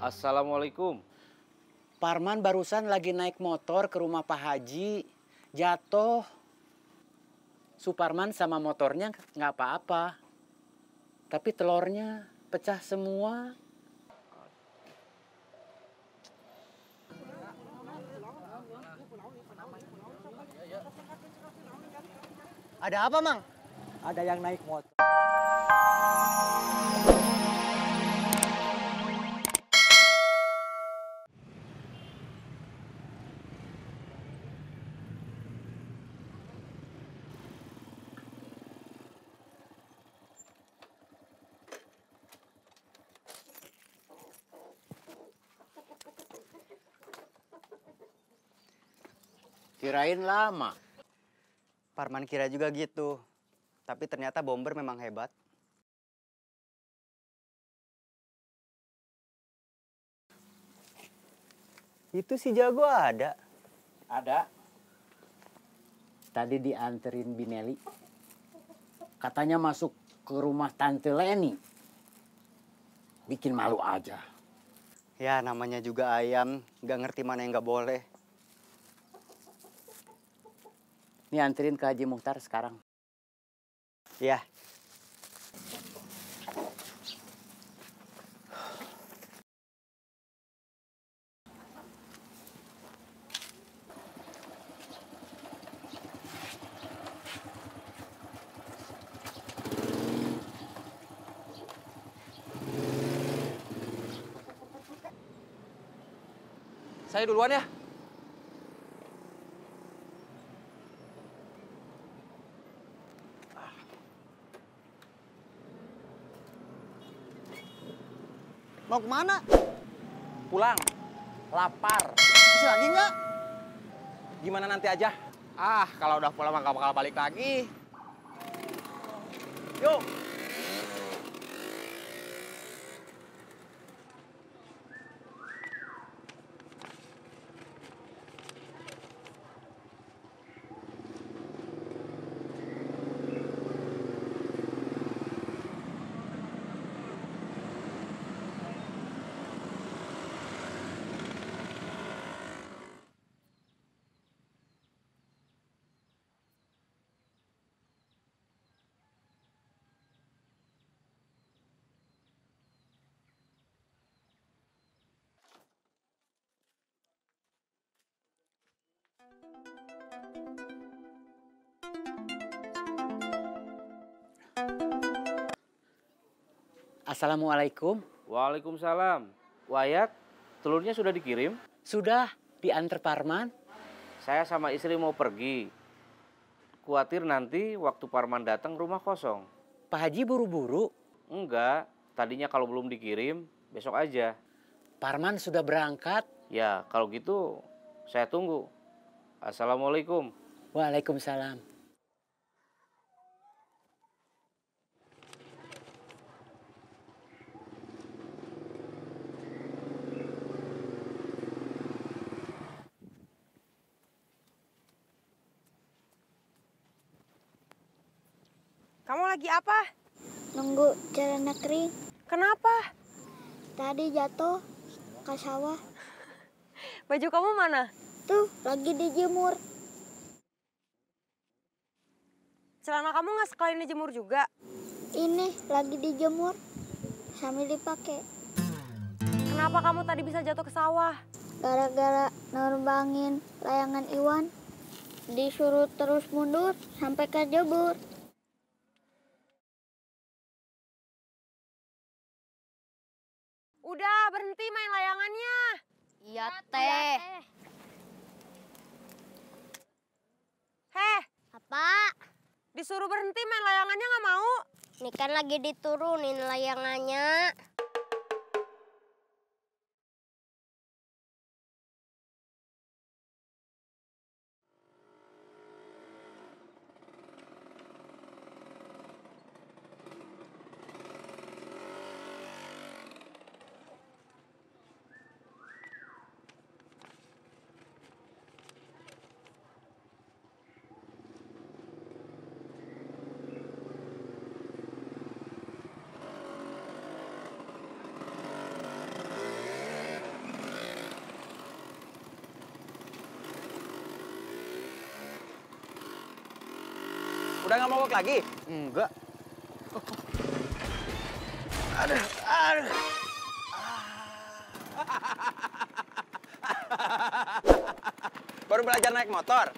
Assalamualaikum. Parman barusan lagi naik motor ke rumah Pak Haji, jatuh. Suparman sama motornya nggak apa-apa, tapi telurnya pecah semua. Ada apa, Mang? Ada yang naik motor. Kirain lama. Parman kira juga gitu. Tapi ternyata bomber memang hebat. Itu si Jago ada. Ada. Tadi dianterin Bineli. Katanya masuk ke rumah Tante Leni. Bikin malu aja. Ya namanya juga ayam, nggak ngerti mana yang nggak boleh. Nih anterin ke Haji Muhtar sekarang. Ya. Saya duluan ya. Mau kemana? Pulang. Lapar. Masih lagi nggak? Gimana nanti aja? Kalau udah pulang mah gak bakal balik lagi. Yuk. Assalamualaikum. Waalaikumsalam. Wayat, telurnya sudah dikirim? Sudah diantar Parman. Saya sama istri mau pergi. Khawatir nanti waktu Parman datang rumah kosong. Pak Haji buru-buru. Enggak, tadinya kalau belum dikirim, besok aja. Parman sudah berangkat. Ya, kalau gitu saya tunggu. Assalamualaikum. Waalaikumsalam. Kamu lagi apa? Nunggu celana kering. Kenapa? Tadi jatuh ke sawah. Baju kamu mana? Tuh, lagi dijemur. Celana kamu nggak sekalian dijemur juga? Ini lagi dijemur sambil dipakai. Kenapa kamu tadi bisa jatuh ke sawah? Gara-gara nerbangin layangan Iwan. Disuruh terus mundur sampai kejebur. Udah, berhenti main layangannya. Iya, Teh. Heh, Apa? disuruh berhenti main layangannya nggak mau. Ini kan lagi diturunin layangannya. Udah nggak mogok lagi? Enggak. Aduh, aduh. Baru belajar naik motor.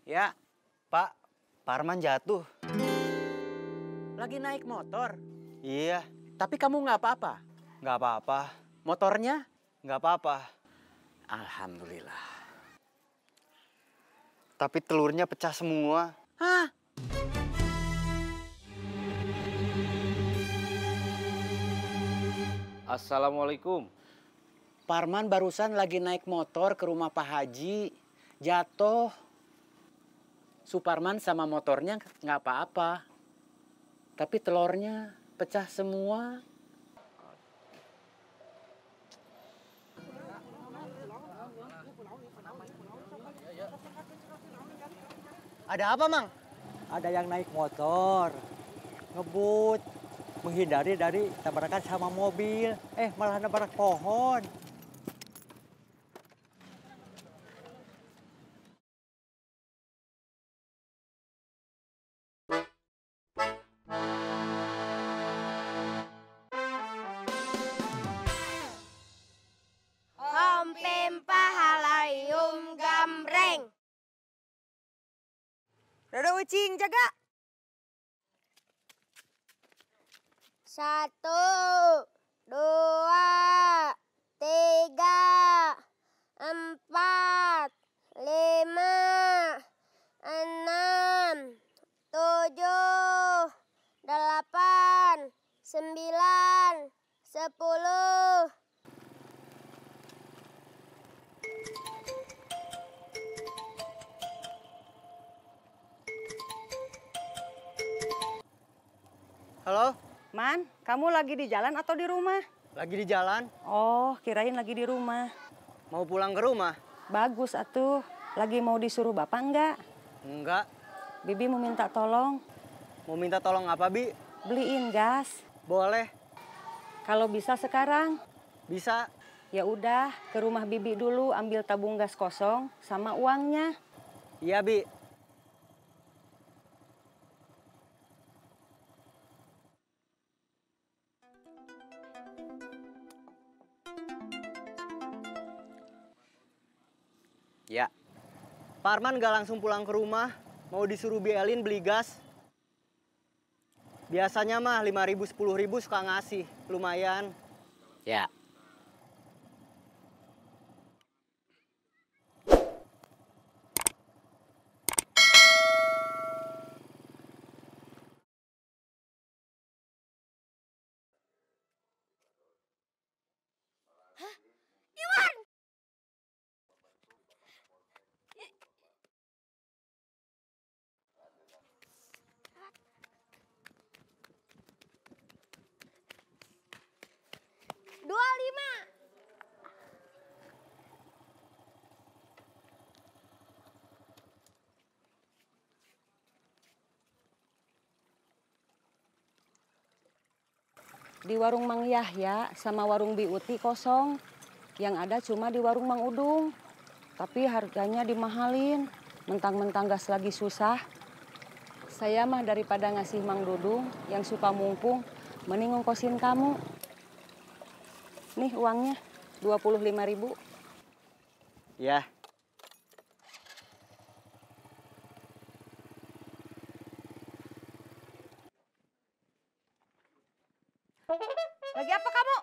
Ya, Pak, Parman jatuh. Lagi naik motor, Iya, tapi kamu nggak apa-apa. nggak apa-apa, Motornya? nggak apa-apa. Alhamdulillah. Tapi telurnya pecah semua. Hah? Assalamualaikum. Parman barusan lagi naik motor ke rumah Pak Haji. Jatuh. Suparman sama motornya nggak apa-apa. Tapi telurnya pecah semua. Ada apa, Mang? Ada yang naik motor, ngebut, menghindari dari tabrakan sama mobil. Malah nabrak pohon. Ompempa halayum gambreng. Dodo Ucing, jaga. 1, 2, 3, 4, 5, 6, 7, 8, 9, 10. Halo, Man, kamu lagi di jalan atau di rumah? lagi di jalan. Oh, kirain lagi di rumah. Mau pulang ke rumah? Bagus atuh. Lagi mau disuruh bapak enggak? Enggak. Bibi mau minta tolong Mau minta tolong apa, Bi? beliin gas. Boleh. Kalau bisa sekarang. Bisa. Ya udah, ke rumah Bibi dulu ambil tabung gas kosong sama uangnya. Iya, Bi. Ya. Parman gak langsung pulang ke rumah, mau disuruh Bielin beli gas. Biasanya mah 5.000, 10.000 suka ngasih, lumayan. Ya. Dua lima. Di warung Mang Yahya sama warung Bi Uti kosong. Yang ada cuma di warung Mang Udung. Tapi harganya dimahalin. Mentang-mentang gas lagi susah. Saya mah daripada ngasih Mang Dudung yang suka mumpung, mending ngongkosin kamu. Nih uangnya, 25.000. Ya. Lagi apa kamu?